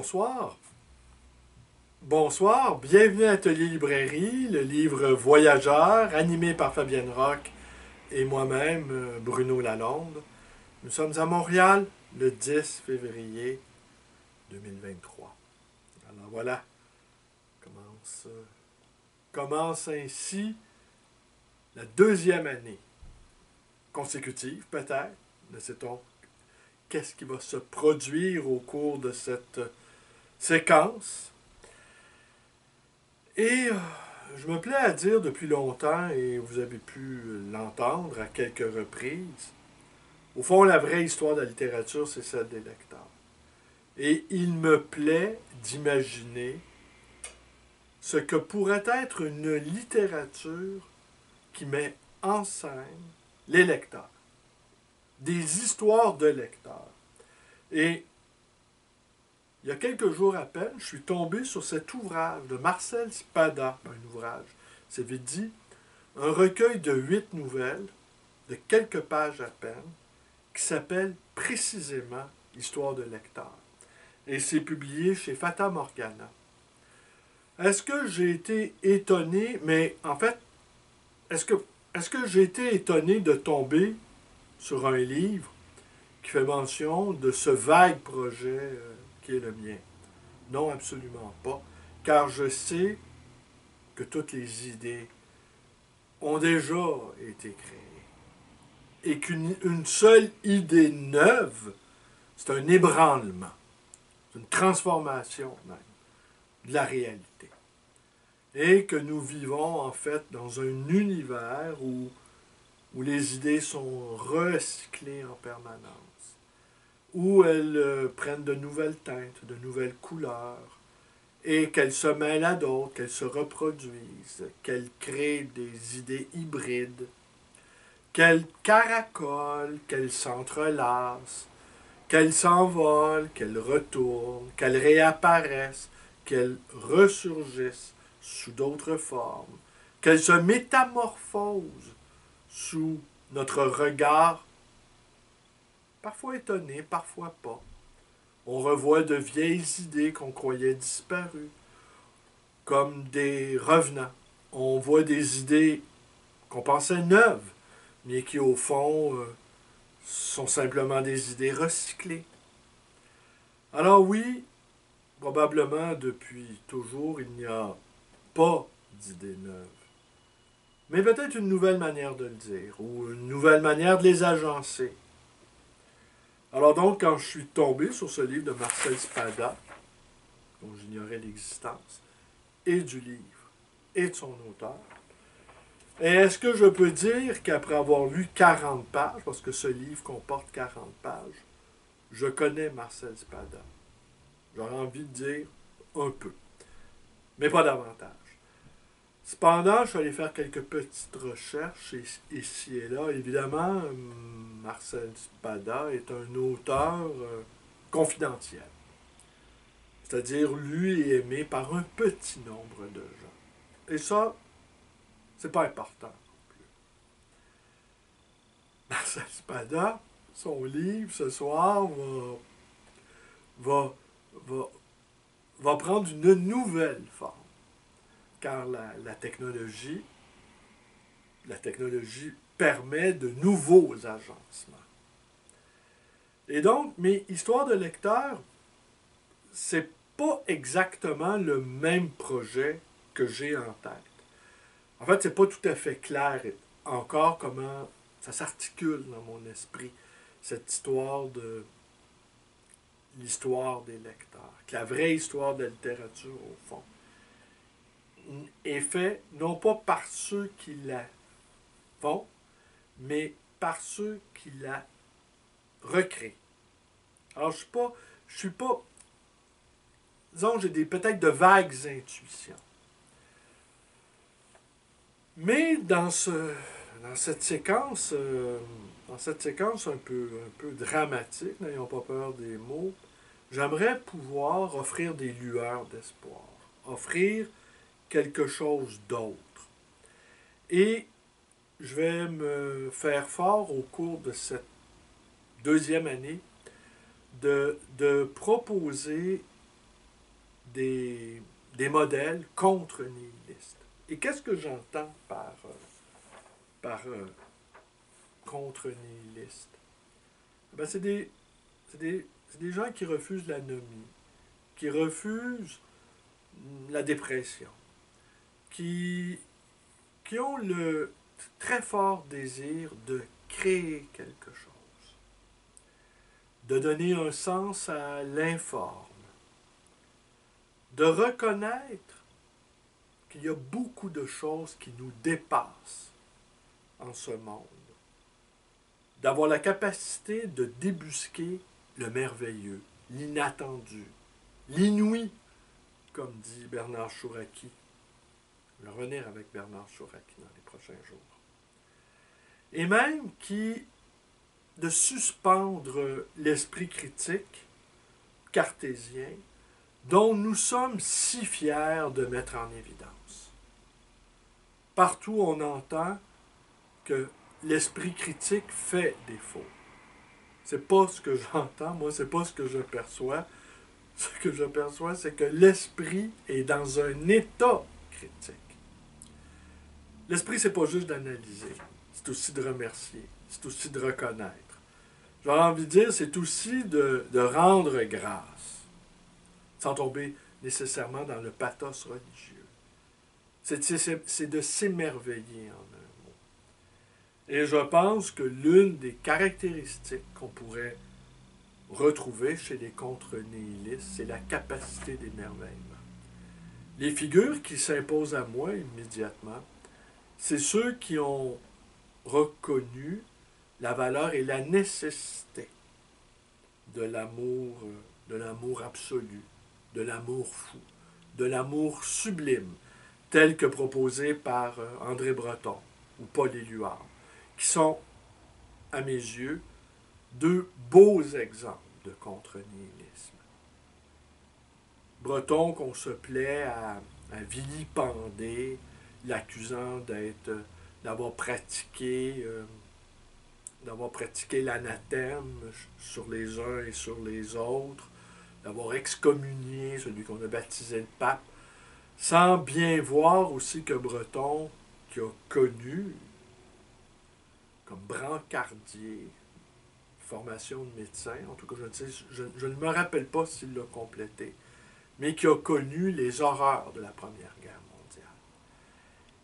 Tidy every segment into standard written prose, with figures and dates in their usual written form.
bonsoir. Bonsoir, bienvenue à Atelier Librairie, le livre Voyageurs, animé par Fabienne Roch et moi-même, Bruno Lalonde. Nous sommes à Montréal le 10 février 2023. Alors voilà, commence ainsi la deuxième année consécutive, peut-être, ne sait-on qu'est-ce qui va se produire au cours de cette séquence. Et je me plais à dire depuis longtemps, et vous avez pu l'entendre à quelques reprises, au fond, la vraie histoire de la littérature, c'est celle des lecteurs. Et il me plaît d'imaginer ce que pourrait être une littérature qui met en scène les lecteurs, des histoires de lecteurs. Et il y a quelques jours à peine, je suis tombé sur cet ouvrage de Marcel Spada, un ouvrage, c'est vite dit, un recueil de 8 nouvelles, de quelques pages à peine, qui s'appelle précisément Histoire de lecteur. Et c'est publié chez Fata Morgana. Est-ce que j'ai été étonné, mais en fait, est-ce que j'ai été étonné de tomber sur un livre qui fait mention de ce vague projet qui est le mien? Non, absolument pas, car je sais que toutes les idées ont déjà été créées et qu'une seule idée neuve, c'est un ébranlement, c'est une transformation même de la réalité. Et que nous vivons en fait dans un univers où les idées sont recyclées en permanence, où elles prennent de nouvelles teintes, de nouvelles couleurs, et qu'elles se mêlent à d'autres, qu'elles se reproduisent, qu'elles créent des idées hybrides, qu'elles caracolent, qu'elles s'entrelacent, qu'elles s'envolent, qu'elles retournent, qu'elles réapparaissent, qu'elles ressurgissent sous d'autres formes, qu'elles se métamorphosent sous notre regard, parfois étonné, parfois pas. On revoit de vieilles idées qu'on croyait disparues, comme des revenants. On voit des idées qu'on pensait neuves, mais qui au fond sont simplement des idées recyclées. Alors oui, probablement depuis toujours, il n'y a pas d'idées neuves. Mais peut-être une nouvelle manière de le dire, ou une nouvelle manière de les agencer. Alors donc, quand je suis tombé sur ce livre de Marcel Spada, dont j'ignorais l'existence, et du livre, et de son auteur, et est-ce que je peux dire qu'après avoir lu 40 pages, parce que ce livre comporte 40 pages, je connais Marcel Spada? J'aurais envie de dire un peu, mais pas davantage. Cependant, je suis allé faire quelques petites recherches ici et là. Évidemment, Marcel Spada est un auteur confidentiel, c'est-à-dire lu et aimé par un petit nombre de gens. Et ça, c'est pas important non plus. Marcel Spada, son livre ce soir va, va, va prendre une nouvelle forme, car la technologie permet de nouveaux agencements. Et donc, mes histoires de lecteurs, c'est pas exactement le même projet que j'ai en tête. En fait, c'est pas tout à fait clair encore comment ça s'articule dans mon esprit, cette histoire de l'histoire des lecteurs, que la vraie histoire de la littérature, au fond, est faite non pas par ceux qui la font, mais par ceux qui la recréent. Alors, je suis pas, disons, j'ai peut-être de vagues intuitions. Mais dans cette séquence un peu dramatique, n'ayons pas peur des mots, j'aimerais pouvoir offrir des lueurs d'espoir, offrir quelque chose d'autre. Et je vais me faire fort au cours de cette deuxième année de proposer des modèles contre-nihilistes. Et qu'est-ce que j'entends par contre-nihiliste? Ben, c'est des gens qui refusent l'anomie, qui refusent la dépression, qui, qui ont le très fort désir de créer quelque chose, de donner un sens à l'informe, de reconnaître qu'il y a beaucoup de choses qui nous dépassent en ce monde, d'avoir la capacité de débusquer le merveilleux, l'inattendu, l'inouï, comme dit Bernard Chouraki. Je vais revenir avec Bernard Chouraki dans les prochains jours. Et même de suspendre l'esprit critique cartésien dont nous sommes si fiers de mettre en évidence. Partout on entend que l'esprit critique fait défaut. C'est pas ce que j'entends, moi c'est pas ce que je perçois. Ce que je perçois, c'est que l'esprit est dans un état critique. L'esprit, c'est pas juste d'analyser, c'est aussi de remercier, c'est aussi de reconnaître. J'aurais envie de dire, c'est aussi de rendre grâce, sans tomber nécessairement dans le pathos religieux. C'est de s'émerveiller en un mot. Et je pense que l'une des caractéristiques qu'on pourrait retrouver chez les contre-nihilistes, c'est la capacité d'émerveillement. Les figures qui s'imposent à moi immédiatement, c'est ceux qui ont reconnu la valeur et la nécessité de l'amour absolu, de l'amour fou, de l'amour sublime, tel que proposé par André Breton ou Paul Éluard, qui sont, à mes yeux, deux beaux exemples de contre-nihilisme. Breton qu'on se plaît à vilipender, l'accusant d'avoir pratiqué l'anathème sur les uns et sur les autres, d'avoir excommunié celui qu'on a baptisé le pape, sans bien voir aussi que Breton, qui a connu, comme brancardier, formation de médecin, en tout cas je ne me rappelle pas s'il l'a complété, mais qui a connu les horreurs de la Première Guerre mondiale.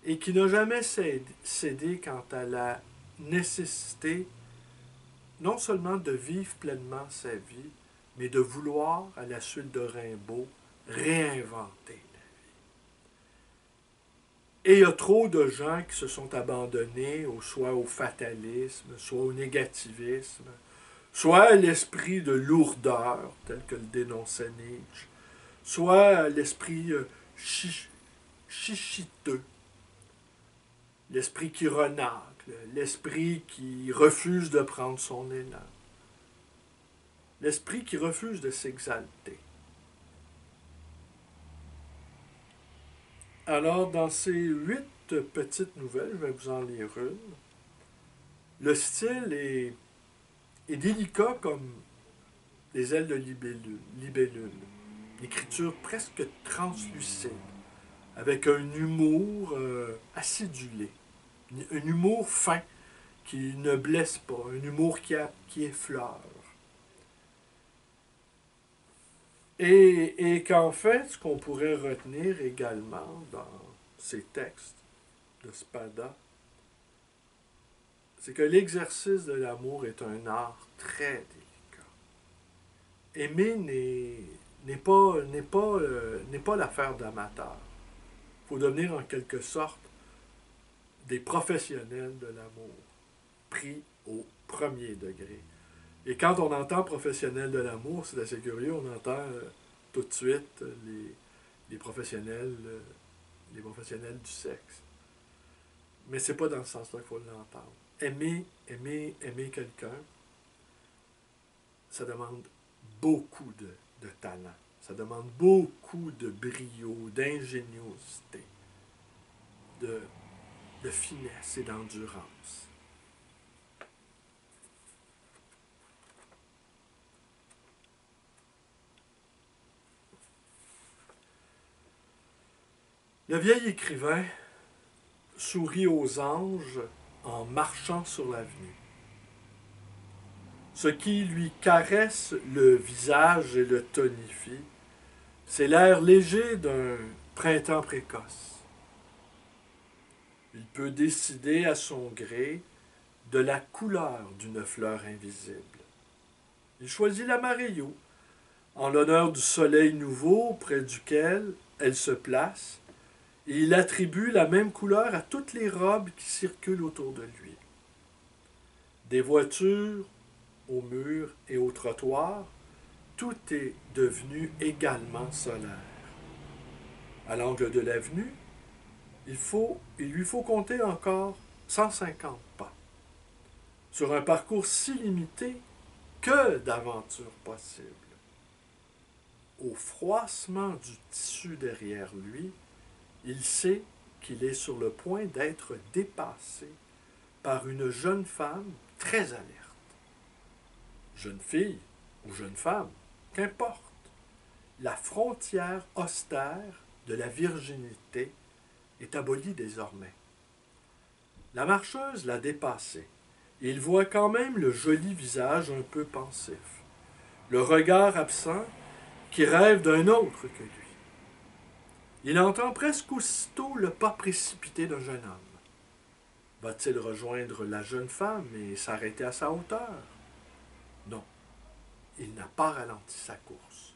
Et qui n'a jamais cédé quant à la nécessité non seulement de vivre pleinement sa vie, mais de vouloir, à la suite de Rimbaud, réinventer la vie. Et il y a trop de gens qui se sont abandonnés soit au fatalisme, soit au négativisme, soit à l'esprit de lourdeur, tel que le dénonçait Nietzsche, soit à l'esprit chichiteux, l'esprit qui renacle, l'esprit qui refuse de prendre son élan, l'esprit qui refuse de s'exalter. Alors, dans ces 8 petites nouvelles, je vais vous en lire une. Le style est délicat comme les ailes de libellule. L'écriture presque translucide, avec un humour acidulé, un humour fin qui ne blesse pas, un humour qui effleure. Et qu'en fait, ce qu'on pourrait retenir également dans ces textes de Spada, c'est que l'exercice de l'amour est un art très délicat. Aimer n'est pas l'affaire d'amateurs. Il faut devenir en quelque sorte des professionnels de l'amour, pris au premier degré. Et quand on entend professionnels de l'amour, c'est assez curieux, on entend tout de suite les professionnels du sexe. Mais c'est pas dans ce sens-là qu'il faut l'entendre. Aimer quelqu'un, ça demande beaucoup de talent. Ça demande beaucoup de brio, d'ingéniosité, de finesse et d'endurance. Le vieil écrivain sourit aux anges en marchant sur l'avenue. Ce qui lui caresse le visage et le tonifie, c'est l'air léger d'un printemps précoce. Il peut décider à son gré de la couleur d'une fleur invisible. Il choisit l'amarillo, en l'honneur du soleil nouveau près duquel elle se place, et il attribue la même couleur à toutes les robes qui circulent autour de lui. Des voitures aux murs et aux trottoirs, tout est devenu également solaire. À l'angle de l'avenue, il lui faut compter encore 150 pas. Sur un parcours si limité, que d'aventures possibles. Au froissement du tissu derrière lui, il sait qu'il est sur le point d'être dépassé par une jeune femme très alerte. Jeune fille ou jeune femme, qu'importe. La frontière austère de la virginité est abolie désormais. La marcheuse l'a dépassé, et il voit quand même le joli visage un peu pensif, le regard absent qui rêve d'un autre que lui. Il entend presque aussitôt le pas précipité d'un jeune homme. Va-t-il rejoindre la jeune femme et s'arrêter à sa hauteur? Non, il n'a pas ralenti sa course.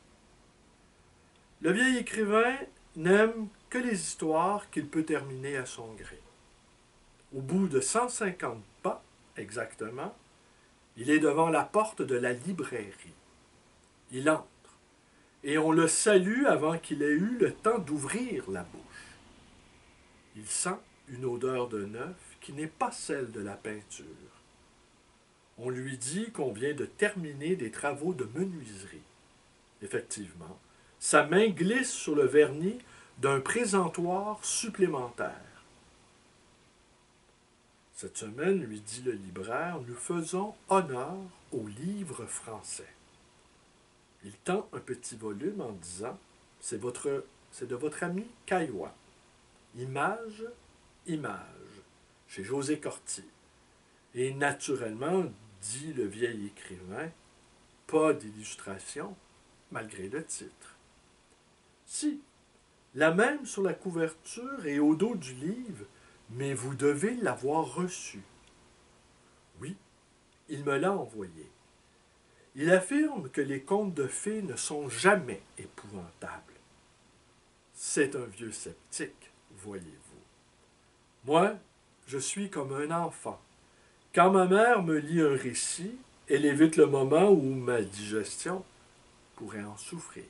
Le vieil écrivain n'aime que les histoires qu'il peut terminer à son gré. Au bout de 150 pas, exactement, il est devant la porte de la librairie. Il entre, et on le salue avant qu'il ait eu le temps d'ouvrir la bouche. Il sent une odeur de neuf qui n'est pas celle de la peinture. On lui dit qu'on vient de terminer des travaux de menuiserie. Effectivement, sa main glisse sur le vernis d'un présentoir supplémentaire. Cette semaine, lui dit le libraire, nous faisons honneur aux livres français. Il tend un petit volume en disant « C'est de votre ami Caillois. Image, image, chez José Corti. » Et naturellement, dit le vieil écrivain, pas d'illustration, malgré le titre. Si, la même sur la couverture et au dos du livre, mais vous devez l'avoir reçu. Oui, il me l'a envoyé. Il affirme que les contes de fées ne sont jamais épouvantables. C'est un vieux sceptique, voyez-vous. Moi, je suis comme un enfant. Quand ma mère me lit un récit, elle évite le moment où ma digestion pourrait en souffrir.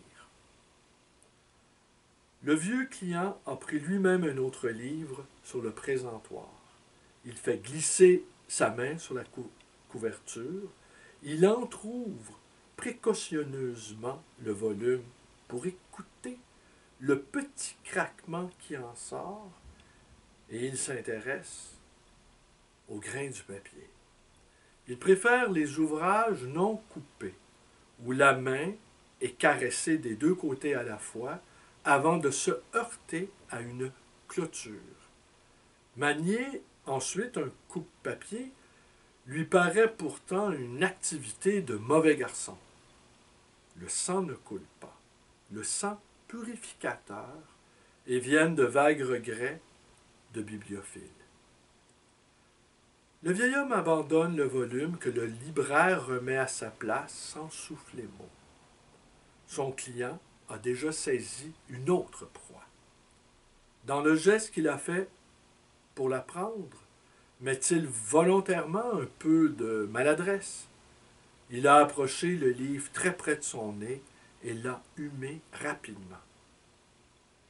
Le vieux client a pris lui-même un autre livre sur le présentoir. Il fait glisser sa main sur la couverture. Il entr'ouvre précautionneusement le volume pour écouter le petit craquement qui en sort et il s'intéresse au grain du papier. Il préfère les ouvrages non coupés, où la main est caressée des deux côtés à la fois avant de se heurter à une clôture. Manier ensuite un coupe-papier lui paraît pourtant une activité de mauvais garçon. Le sang ne coule pas. Le sang purificateur et viennent de vagues regrets de bibliophile. Le vieil homme abandonne le volume que le libraire remet à sa place sans souffler mot. Son client a déjà saisi une autre proie. Dans le geste qu'il a fait pour la prendre, met-il volontairement un peu de maladresse? Il a approché le livre très près de son nez et l'a humé rapidement.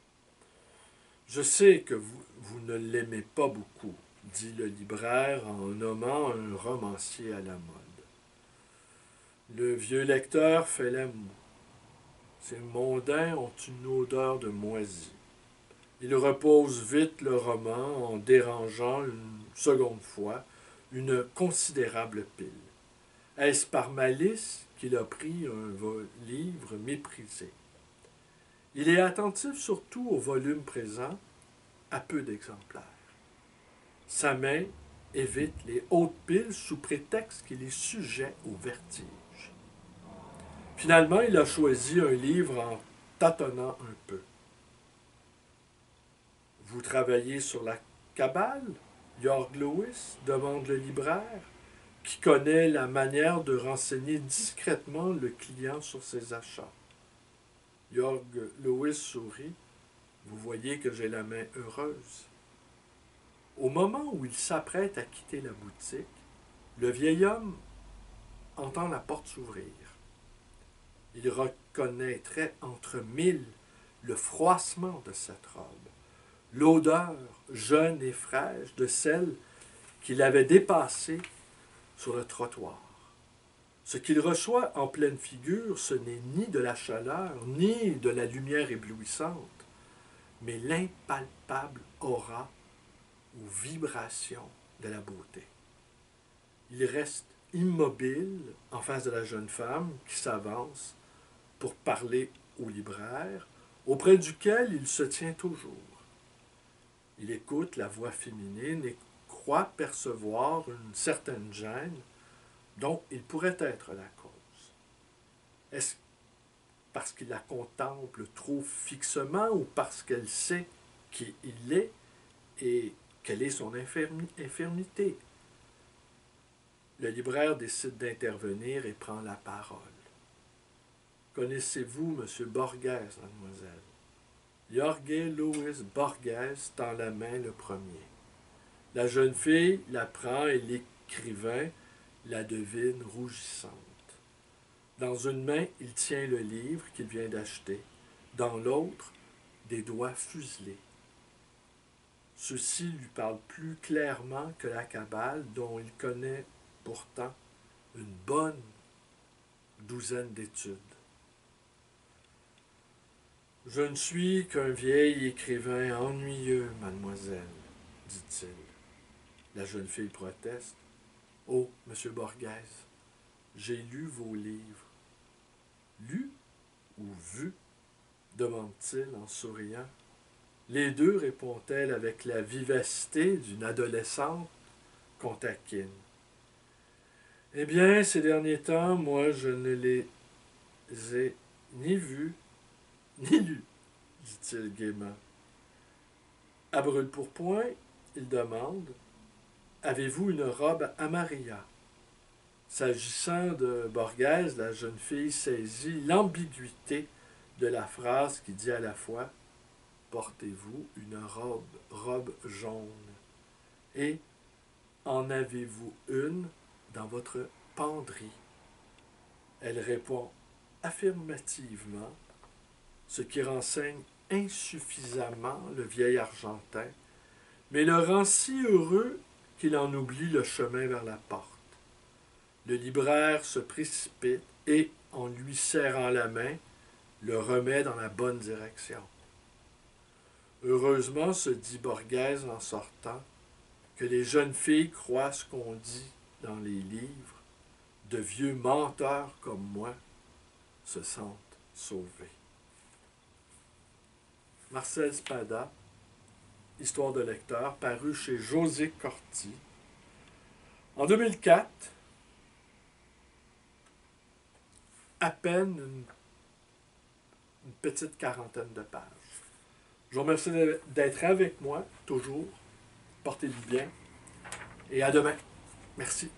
« Je sais que vous ne l'aimez pas beaucoup, » dit le libraire en nommant un romancier à la mode. Le vieux lecteur fait la moue. Ces mondains ont une odeur de moisi. Il repose vite le roman en dérangeant une seconde fois une considérable pile. Est-ce par malice qu'il a pris un livre méprisé? Il est attentif surtout au volume présent à peu d'exemplaires. Sa main évite les hautes piles sous prétexte qu'il est sujet au vertige. Finalement, il a choisi un livre en tâtonnant un peu. Vous travaillez sur la Kabbale, Jörg Lewis demande le libraire, qui connaît la manière de renseigner discrètement le client sur ses achats. Jörg Lewis sourit. Vous voyez que j'ai la main heureuse. Au moment où il s'apprête à quitter la boutique, le vieil homme entend la porte s'ouvrir. Il reconnaîtrait entre mille le froissement de cette robe, l'odeur jeune et fraîche de celle qu'il avait dépassée sur le trottoir. Ce qu'il reçoit en pleine figure, ce n'est ni de la chaleur, ni de la lumière éblouissante, mais l'impalpable aura ou vibration de la beauté. Il reste immobile en face de la jeune femme qui s'avance pour parler au libraire, auprès duquel il se tient toujours. Il écoute la voix féminine et croit percevoir une certaine gêne dont il pourrait être la cause. Est-ce parce qu'il la contemple trop fixement ou parce qu'elle sait qui il est et quelle est son infirmité? Le libraire décide d'intervenir et prend la parole. Connaissez-vous M. Borghese, mademoiselle? Jorge Luis Borghese tend la main le premier. La jeune fille la prend et l'écrivain la devine rougissante. Dans une main, il tient le livre qu'il vient d'acheter. Dans l'autre, des doigts fuselés. Ceci lui parle plus clairement que la Kabbale, dont il connaît pourtant une bonne douzaine d'études. Je ne suis qu'un vieil écrivain ennuyeux, mademoiselle, dit-il. La jeune fille proteste. Oh, monsieur Borghese, j'ai lu vos livres. Lu ou vu? Demande-t-il en souriant. Les deux, répond-elle avec la vivacité d'une adolescente qu'on taquine. Eh bien, ces derniers temps, moi, je ne les ai ni vus, ni lus, dit-il gaiement. À brûle-pourpoint, il demande, avez-vous une robe à Maria? S'agissant de Borghese, la jeune fille saisit l'ambiguïté de la phrase qui dit à la fois « Portez-vous une robe jaune? Et en avez-vous une dans votre penderie? » Elle répond affirmativement, ce qui renseigne insuffisamment le vieil Argentin, mais le rend si heureux qu'il en oublie le chemin vers la porte. Le libraire se précipite et, en lui serrant la main, le remet dans la bonne direction. Heureusement, se dit Borghese en sortant, que les jeunes filles croient ce qu'on dit dans les livres, de vieux menteurs comme moi se sentent sauvés. Marcel Spada, Histoire de lecteur, paru chez José Corti. En 2004, à peine une petite quarantaine de pages. Je vous remercie d'être avec moi, toujours. Portez-vous bien. Et à demain. Merci.